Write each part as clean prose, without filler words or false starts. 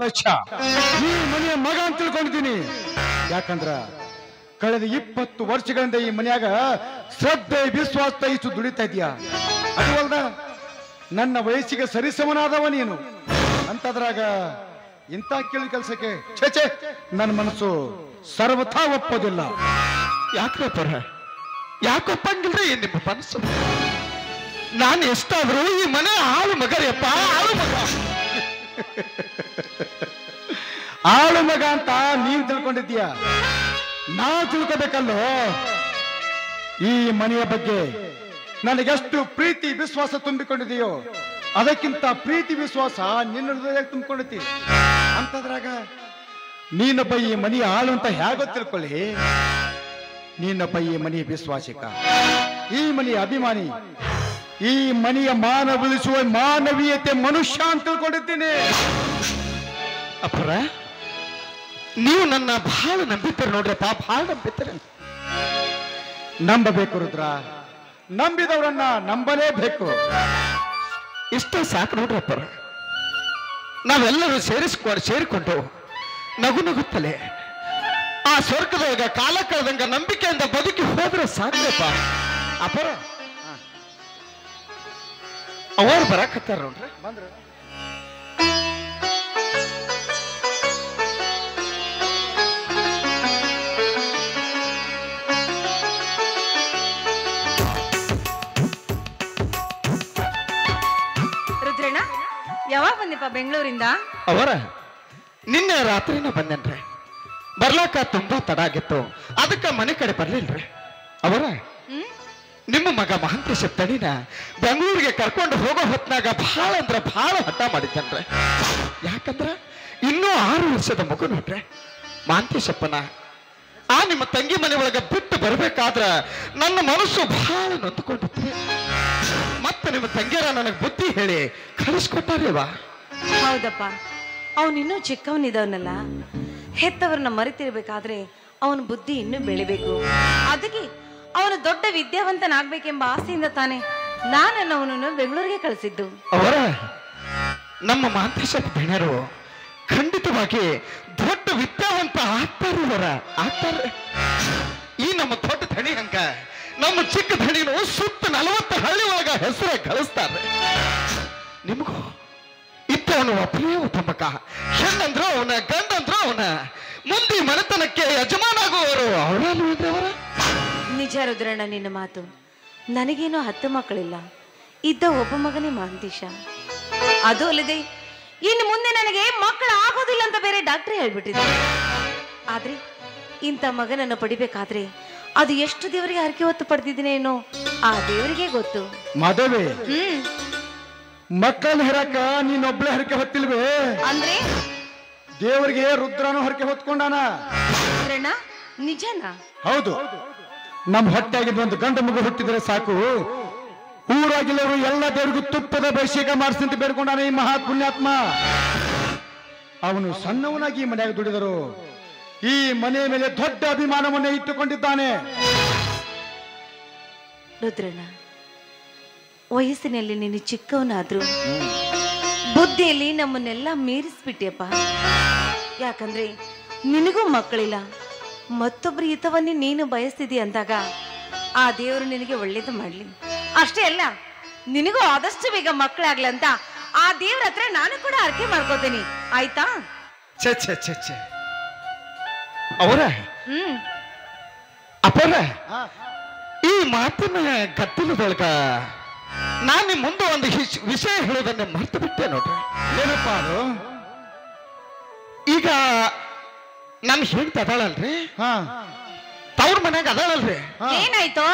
ಅಚ್ಚಾ ಈ ಮನೆಯ ಮಗ ಅಂತ ತಿಳ್ಕೊಂಡಿದ್ದೀನಿ. ಯಾಕಂದ್ರ ಕಳೆದ 20 ವರ್ಷಗಳಿಂದ ಈ ಮನೆಯಾಗ ಶ್ರದ್ಧೆ ವಿಶ್ವಾಸ ಇಷ್ಟು ದುಡಿತಾ ಇದೀಯಾ. ಅದು ಅಲ್ದ ನನ್ನ ವಯಸ್ಸಿಗೆ ಸರಿಸಮನಾದವ ನೀನು ಅಂತದ್ರಾಗ ಇಂಥ ಕೇಳಿ ಕೆಲಸಕ್ಕೆ ಛೇ ನನ್ನ ಮನಸ್ಸು ಸರ್ವಥಾ ಒಪ್ಪೋದಿಲ್ಲ. ಯಾಕ್ರಪ್ಪರ ಯಾಕೊಪ್ಪಂಗಿಲ್ರಿ ನಿಮ್ಮ ಮನಸ್ಸು? ನಾನು ಎಷ್ಟಾದ್ರೂ ಈ ಮನೆ ಆಳು ಮಗರಿಯಪ್ಪ, ಆಳು ಮಗ. ಆಳು ಮಗ ಅಂತ ನೀನ್ ತಿಳ್ಕೊಂಡಿದ್ದೀಯ, ನಾ ತಿಳ್ಕೋಬೇಕಲ್ಲೋ. ಈ ಮನೆಯ ಬಗ್ಗೆ ನನಗೆಷ್ಟು ಪ್ರೀತಿ ವಿಶ್ವಾಸ ತುಂಬಿಕೊಂಡಿದೆಯೋ ಅದಕ್ಕಿಂತ ಪ್ರೀತಿ ವಿಶ್ವಾಸ ನಿನ್ನ ಹೃದಯಕ್ಕೆ ತುಂಬಿಕೊಂಡಿದ್ದಿ. ಅಂತದ್ರಾಗ ನೀನೊಬ್ಬ ಈ ಮನೆಯ ಆಳು ಅಂತ ಹೇಗೋ ತಿಳ್ಕೊಳ್ಳಿ. ನೀನೊಬ್ಬ ಈ ಮನೆಯ ವಿಶ್ವಾಸಿಕ, ಈ ಮನೆಯ ಅಭಿಮಾನಿ, ಈ ಮನೆಯ ಮಾನ ಉಳಿಸುವ ಮಾನವೀಯತೆ ಮನುಷ್ಯ ಅಂತ ತಿಳ್ಕೊಂಡಿದ್ದೀನಿ. ಅಪ್ಪರ ನೀವು ನನ್ನ ಬಹಳ ನಂಬಿತಾರೆ ನೋಡ್ರಪ್ಪ, ಬಹಳ ನಂಬಿತಾರೆ. ನಂಬಬೇಕು ರುದ್ರ, ನಂಬಿದವರನ್ನ ನಂಬಲೇಬೇಕು. ಇಷ್ಟ ಸಾಕು ನೋಡ್ರಪ್ಪರ. ನಾವೆಲ್ಲರೂ ಸೇರಿಕೊಂಡು ನಗು ನಗುತ್ತಲೇ ಆ ಸ್ವರ್ಗದಾಗ ಕಾಲ ಕಳೆದಂಗ ನಂಬಿಕೆಯಿಂದ ಬದುಕಿ ಹೋದ್ರೆ ಸಾಧ್ಯಪ್ಪ. ಅಪ್ಪರ ಅವರು ಬರಾಕತ್ತಾರ ನೋಡ್ರಿ. ಬಂದ್ರು ರುದ್ರಣ್ಣ, ಯಾವಾಗ ಬಂದಿಪ್ಪ ಬೆಂಗಳೂರಿಂದ? ಅವರ ನಿನ್ನೆ ರಾತ್ರಿನ ಬಂದೇನ್ರಿ. ಬರ್ಲಾಕ ತುಂಬಾ ತಡ ಆಗಿತ್ತು, ಅದಕ್ಕೆ ಮನೆ ಕಡೆ ಬರ್ಲಿಲ್ರಿ. ಅವರ ನಿಮ್ಮ ಮಗ ಮಹಾಂತೇಶ ತಡಿನ ಬೆಂಗಳೂರಿಗೆ ಕರ್ಕೊಂಡು ಹೋಗೋ ಹೊತ್ನಾಗ ಬಹಳ ಅಂದ್ರೆ ಬಹಳ ಹಠ ಮಾಡಿದ್ದನ್ರಿ. ಯಾಕಂದ್ರ ಇನ್ನೂ 6 ವರ್ಷದ ಮಗು ನೋಡ್ರಿ. ಮಹಾಂತೇಶಪ್ಪನ ಆ ನಿಮ್ಮ ತಂಗಿ ಮನೆ ಒಳಗ ಬಿಟ್ಟು ಬರ್ಬೇಕಾದ್ರ ನನ್ನ ಮನಸ್ಸು ಬಹಳ ನೊಂದುಕೊಂಡಿತ್ತು. ಮತ್ತೆ ನಿಮ್ಮ ತಂಗಿಯರ ನನಗೆ ಬುದ್ಧಿ ಹೇಳಿ ಕಳಿಸ್ಕೊಟ್ಟಾರೇವಾ. ಹೌದಪ್ಪ, ಅವನಿನ್ನೂ ಚಿಕ್ಕವನಿದವನಲ್ಲ. ಹೆತ್ತವರನ್ನ ಮರೆತಿರ್ಬೇಕಾದ್ರೆ ಅವನ ಬುದ್ಧಿ ಇನ್ನೂ ಬೆಳಿಬೇಕು. ಅದಕ್ಕೆ ಅವನು ದೊಡ್ಡ ವಿದ್ಯಾವಂತನಾಗ್ಬೇಕೆಂಬ ಆಸೆಯಿಂದ ತಾನೆ ನಾನು ಅವನನ್ನು ಬೆಂಗಳೂರಿಗೆ ಕಳಿಸಿದ್ದು. ಅವರ ನಮ್ಮ ಮಹಾಂತೇಶಪ್ಪ ಬೆಣರು ಖಂಡಿತವಾಗಿ ದೊಡ್ಡ ವಿದ್ಯಾವಂತ ಆಗ್ತಾರೆ. ಈ ನಮ್ಮ ದೊಡ್ಡ ಧಣಿ ಹಂಗ ನಮ್ಮ ಚಿಕ್ಕ ಧಣಿನು ಸುತ್ತ 40 ಹಳ್ಳಿ ಒಳಗ ಹೆಸರೇ ಗಳಿಸ್ತಾರೆ. ನಿಮಗೂ ಇತ್ತವನು ಒಬ್ಬನೇ ಉತ್ತಮಕ. ಹೆಣ್ಣಂದ್ರು ಅವನ, ಗಂಡಂದ್ರು ಅವನ. ಮುಂದೆ ಮನೆತನಕ್ಕೆ ಯಜಮಾನಾಗುವವರು ಅವರ. ನಿಜ ರುದ್ರಣ್ಣ ನಿನ್ನ ಮಾತು. ನನಗೇನೋ 10 ಮಕ್ಕಳಿಲ್ಲ, ಇದ್ದ ಒಬ್ಬ ಮಗನೇ ಮಹಾಂತೇಶ. ಅದು ಅಲ್ಲದೆ ಇನ್ನು ಮುಂದೆ ನನಗೆ ಮಕ್ಕಳು ಆಗೋದಿಲ್ಲ ಅಂತ ಬೇರೆ ಡಾಕ್ಟ್ರೇ ಹೇಳ್ಬಿಟ್ಟಿದ್ದಾರೆ. ಆದ್ರೆ ಇಂಥ ಮಗನನ್ನು ಪಡಿಬೇಕಾದ್ರೆ ಅದು ಎಷ್ಟು ದೇವರಿಗೆ ಹರಕೆ ಹೊತ್ತು ಪಡೆದಿದ್ದೀನೇನೋ ಆ ದೇವರಿಗೆ ಗೊತ್ತು. ಮಾಧವಿ, ಮಕ್ಕಳನ್ನ ಹೆರಕ ನೀನೊಬ್ಳೆ ಹರಕೆ ಹೊತ್ತಿಲ್ವೇ? ಅಂದ್ರೆ ದೇವರಿಗೆ ರುದ್ರನು ಹರಕೆ ಹೊತ್ಕೊಂಡಾನ. ರುದ್ರಣ್ಣ ನಿಜನಾ? ಹೌದು. ನಮ್ಮ ಹೊಟ್ಟೆಯಾಗಿದ್ದ ಒಂದು ಗಂಡು ಮಗು ಹುಟ್ಟಿದ್ರೆ ಸಾಕು, ಊರಾಗಿಲ್ಲವರು ಎಲ್ಲ ದೇವರಿಗೂ ತುಪ್ಪದ ಅಭಿಷೇಕ ಮಾಡಿಸಿ ಬೇಡ್ಕೊಂಡಾನೆ ಈ ಮಹಾ ಪುಣ್ಯಾತ್ಮ. ಅವನು ಸಣ್ಣವನಾಗಿ ಈ ಮನೆಯಾಗ ದುಡಿದರು. ಈ ಮನೆಯ ಮೇಲೆ ದೊಡ್ಡ ಅಭಿಮಾನವನ್ನೇ ಇಟ್ಟುಕೊಂಡಿದ್ದಾನೆ. ರುದ್ರಣ್ಣ, ವಯಸ್ಸಿನಲ್ಲಿ ನೀನು ಚಿಕ್ಕವನಾದ್ರೂ ಬುದ್ಧಿಯಲ್ಲಿ ನಮ್ಮನ್ನೆಲ್ಲ ಮೀರಿಸ್ಬಿಟ್ಟಿಯಪ್ಪ. ಯಾಕಂದ್ರೆ ನಿನಗೂ ಮಕ್ಕಳಿಲ್ಲ, ಮತ್ತೊಬ್ಬರ ಹಿತವನ್ನೇ ನೀನು ಬಯಸ್ತಿದ್ದೀಯ ಅಂದಾಗ ಆ ದೇವರು ನಿನಗೆ ಒಳ್ಳೇದು ಮಾಡ್ಲಿ. ಅಷ್ಟೇ ಅಲ್ಲ, ನಿನಗೂ ಆದಷ್ಟು ಬೇಗ ಮಕ್ಕಳಾಗ್ಲಿ ಅಂತ ಆ ದೇವ್ರ ಹತ್ರ ನಾನು ಕೂಡ ಅರ್ಕೆ ಮಾಡ್ಕೋತೀನಿ, ಆಯ್ತಾ? ಅವರ ಅಪ್ಪರ ಈ ಮಾತಿನ ಗದ್ದಲದೊಳಗ ನಾನು ಮುಂದೆ ಒಂದು ವಿಷಯ ಹೇಳೋದನ್ನ ಮರ್ತು ಬಿಟ್ಟೆ ನೋಡ್ರಿ. ಏನಪ್ಪಾ ಅದು? ಈಗ ನನ್ನ ಹೆಂಡತಿ ಅದಾಳಲ್ರಿ, ಹಾ, ತವ್ರ ಮನ್ಯಾಗ ಅದಾಳಲ್ರಿ. ಏನಾಯ್ತು?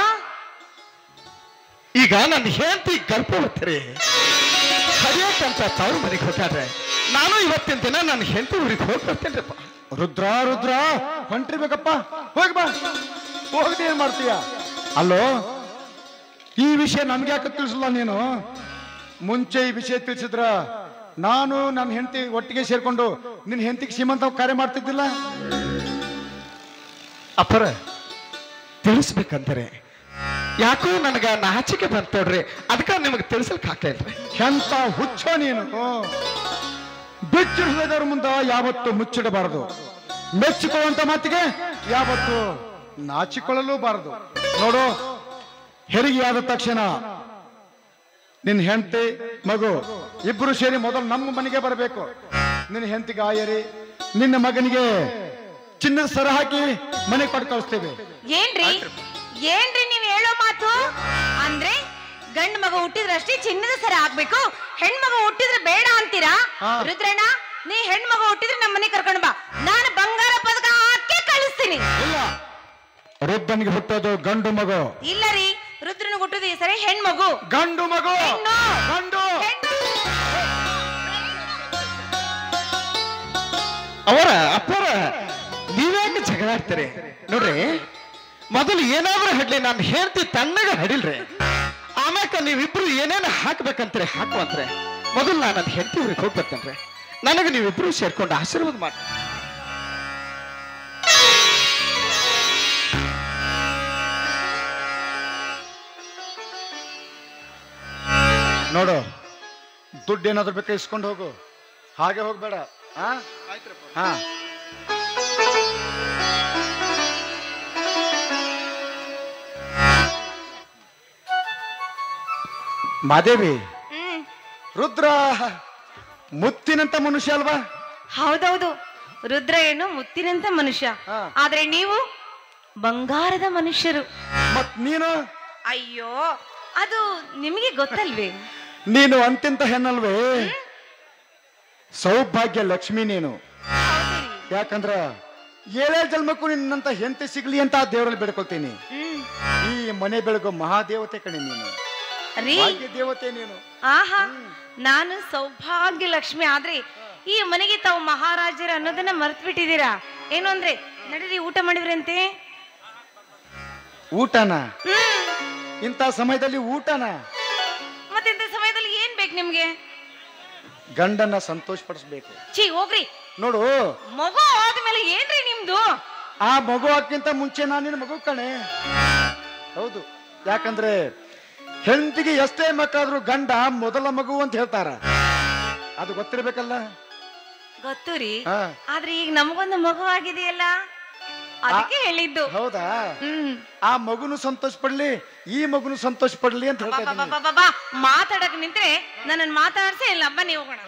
ಈಗ ನನ್ನ ಹೆಂಡತಿ ಗರ್ಭವತ್ರಿ ಕರಿಯಕ್ಕಂತ ತವ್ರ ಮನೆಗೆ ಹೋಗ್ಯಾಡ್ರೆ ನಾನು ಇವತ್ತಿನ ದಿನ ನನ್ನ ಹೆಂಡತಿ ಊರಿಗೆ ಹೋಗಿ ಬರ್ತೇನ್ರಿಪ್ಪ. ರುದ್ರ ರುದ್ರ ಹೊಂಟಿರ್ಬೇಕಪ್ಪ, ಹೋಗಿ ಬಾ. ಹೋಗದೆ ಏನ್ ಮಾಡ್ತೀಯ? ಅಲ್ಲೋ, ಈ ವಿಷಯ ನಮ್ಗೆ ಯಾಕೆ ತಿಳಿಸಲ್ಲ ನೀನು? ಮುಂಚೆ ಈ ವಿಷಯ ತಿಳಿಸಿದ್ರ ನಾನು ನನ್ನ ಹೆಂಡತಿ ಒಟ್ಟಿಗೆ ಸೇರ್ಕೊಂಡು ನಿನ್ನ ಹೆಂಡತಿಗೆ ಸೀಮಂತ ಕಾರ್ಯ ಮಾಡ್ತಿದ್ದಿಲ್ಲ. ಅಪ್ಪರ ತಿಳಿಸ್ಬೇಕಂತಾರೆ ಯಾಕೋ ನನಗ ನಾಚಿಕೆ ಬಂತೋಡ್ರಿ, ಅದಕ್ಕೆ ನಿಮಗೆ ತಿಳಿಸಲ್ಕಾಗ್ತಾ ಇಲ್ರಿ. ಎಂತ ಹುಚ್ಚೋ ನೀನು! ಬಿಚ್ಚಿಡ ಹೃದಯದವ್ರ ಮುಂದ ಯಾವತ್ತು ಮುಚ್ಚಿಡಬಾರದು, ಮೆಚ್ಚಿಕೊಳ್ಳುವಂತ ಮಾತಿಗೆ ಯಾವತ್ತು ನಾಚಿಕೊಳ್ಳಲು ಬಾರದು. ನೋಡು, ಹೆರಿಗೆಯಾದ ತಕ್ಷಣ ನಿನ್ನ ಹೆಂಡತಿ ಮಗು ಇಬ್ರು ಸೇರಿ ಮೊದಲು ನಮ್ಮ ಮನೆಗೆ ಬರಬೇಕು. ನಿನ್ನ ಹೆಂಡತಿಗೆ ಆಯರಿ, ನಿನ್ನ ಮಗನಿಗೆ ಚಿನ್ನದ ಸರ ಹಾಕಿ ಮನೆ ಕೊಟ್ಟು ಕಳಿಸ್ತೇವೆ. ಏನ್ರಿ ಏನ್ರಿ ನೀವ್ ಹೇಳೋ ಮಾತು? ಅಂದ್ರೆ ಗಂಡು ಮಗ ಹುಟ್ಟಿದ್ರಷ್ಟೇ ಚಿನ್ನದ ಸರ ಹಾಕ್ಬೇಕು, ಹೆಣ್ಮಗ ಹುಟ್ಟಿದ್ರೆ ಬೇಡ ಅಂತೀರಾ? ರುದ್ರಣ್ಣ, ನೀ ಹೆಣ್ಮಗ ಹುಟ್ಟಿದ್ರೆ ನಮ್ಮ ಮನೆ ಕರ್ಕೊಂಡು ಬಾ, ನಾನು ಬಂಗಾರ ಪದಕ ಹಾಕಿ ಕಳಿಸ್ತೀನಿ. ಇಲ್ಲ, ರುದ್ರನಿಗೆ ಹುಟ್ಟೋದು ಗಂಡು ಮಗು. ಇಲ್ಲ ರೀ, ರುದ್ರನಿಗೆ ಹುಟ್ಟೋದು ಈ ಸರಿ ಹೆಣ್ಮಗು. ಗಂಡು ಮಗು, ಗಂಡು. ಅವರ ಅಪ್ಪರ ನೀವ್ಯಾಕೆ ಜಗಳಾಡ್ತೀರಿ? ನೋಡ್ರಿ, ಮೊದಲು ಏನಾದ್ರೂ ಹಡ್ಲಿ, ನಾನು ಹೇಳ್ತಿ ತಣ್ಣಗ ಹಡಿಲ್ರಿ. ಆಮ್ಯಾಕ ನೀವಿಬ್ರು ಏನೇನು ಹಾಕ್ಬೇಕಂತ್ರಿ ಹಾಕುವಂತ್ರೆ. ಮೊದಲು ನಾನು ಅದು ಹೆಂಡತಿ ಊರಿಗೆ ಹೋಗಿ ಬರ್ತೇನ್ರಿ. ನನಗೆ ನೀವಿಬ್ರು ಸೇರ್ಕೊಂಡು ಆಶೀರ್ವಾದ ಮಾಡಿ. ನೋಡು, ದುಡ್ಡು ಏನಾದ್ರು ಬೇಕಾ ಇಸ್ಕೊಂಡು ಹೋಗು, ಹಾಗೆ ಹೋಗ್ಬೇಡ. ಹಾ, ಮಾದೇವಿ, ರುದ್ರ ಮುತ್ತಿನಂತ ಮನುಷ್ಯ ಅಲ್ವಾ? ಹೌದೌದು, ರುದ್ರ ಏನು ಮುತ್ತಿನಂತ ಮನುಷ್ಯ, ಆದ್ರೆ ನೀವು ಬಂಗಾರದ ಮನುಷ್ಯರು. ಮತ್ ನೀನು? ಅಯ್ಯೋ, ಅದು ನಿಮಗೆ ಗೊತ್ತಲ್ವೇ? ನೀನು ಅಂತಿಂತ ಹೆಣ್ಣಲ್ವೇ, ಸೌಭಾಗ್ಯ ಲಕ್ಷ್ಮಿ ನೀನು. ಯಾಕಂದ್ರ ಏಳೇ ಜನ್ಮಕ್ಕೂ ನಿನ್ನಂತ ಹೆಂಡತಿ ಸಿಗ್ಲಿ ಅಂತ ದೇವರಲ್ಲಿ ಬೇಡ್ಕೊಳ್ತೀನಿ. ಈ ಮನೆ ಬೆಳಗು ಮಹಾದೇವತೆ ಕಣೆ ನೀನು, ಭಾಗ್ಯ ದೇವತೆ ನೀನು. ಆಹಾ, ನಾನು ಸೌಭಾಗ್ಯ ಲಕ್ಷ್ಮಿ ಆದ್ರೆ ಈ ಮನೆಗೆ ತಾವು ಮಹಾರಾಜರು ಅನ್ನೋದನ್ನ ಮರ್ತು ಬಿಟ್ಟಿದ್ದೀರಾ. ಏನು ಅಂದ್ರೆ, ನಡೀರಿ ಊಟ ಮಾಡಿದ್ರಂತೆ. ಊಟನ? ಇಂಥ ಸಮಯದಲ್ಲಿ ಊಟನ? ಮತ್ತೆ ಇಂಥ ಸಮಯದಲ್ಲಿ ಏನ್ ಬೇಕು ನಿಮ್ಗೆ? ಗಂಡನ್ನ ಸಂತೋಷ ಪಡಿಸ್ಬೇಕು. ಛೀ, ಹೋಗ್ರಿ. ನೋಡು, ಮಗು ಆದ್ಮೇಲೆ ಏನ್ರಿ ನಿಮ್ದು? ಆ ಮಗು ಹಾಕಿಂತ ಮುಂಚೆ ನಾನು ನಿನ್ನ ಮಗು ಕಣೆ. ಹೌದು, ಯಾಕಂದ್ರೆ ಹೆಂಡತಿಗೆ ಎಷ್ಟೇ ಮಕ್ಕಳಾದ್ರೂ ಗಂಡ ಮೊದಲ ಮಗು ಅಂತ ಹೇಳ್ತಾರ, ಅದು ಗೊತ್ತಿರ್ಬೇಕಲ್ಲ. ಗೊತ್ತು ರೀ, ಆದ್ರೆ ಈಗ ನಮಗೊಂದು ಮಗು ಆಗಿದೆಯಲ್ಲ, ಅದಕ್ಕೆ ಹೇಳಿದ್ದು. ಹೌದಾ? ಆ ಮಗುನು ಸಂತೋಷ ಪಡ್ಲಿ, ಈ ಮಗುನು ಸಂತೋಷ ಪಡ್ಲಿ ಅಂತ ಹೇಳ್ತಾ ಮಾತಾಡಕ್ ನಿಂತ್ರೆ ನನ್ನ ಮಾತಾಡ್ಸಿ ಇಲ್ಲ, ಬನ್ನಿ ಹೋಗೋಣ.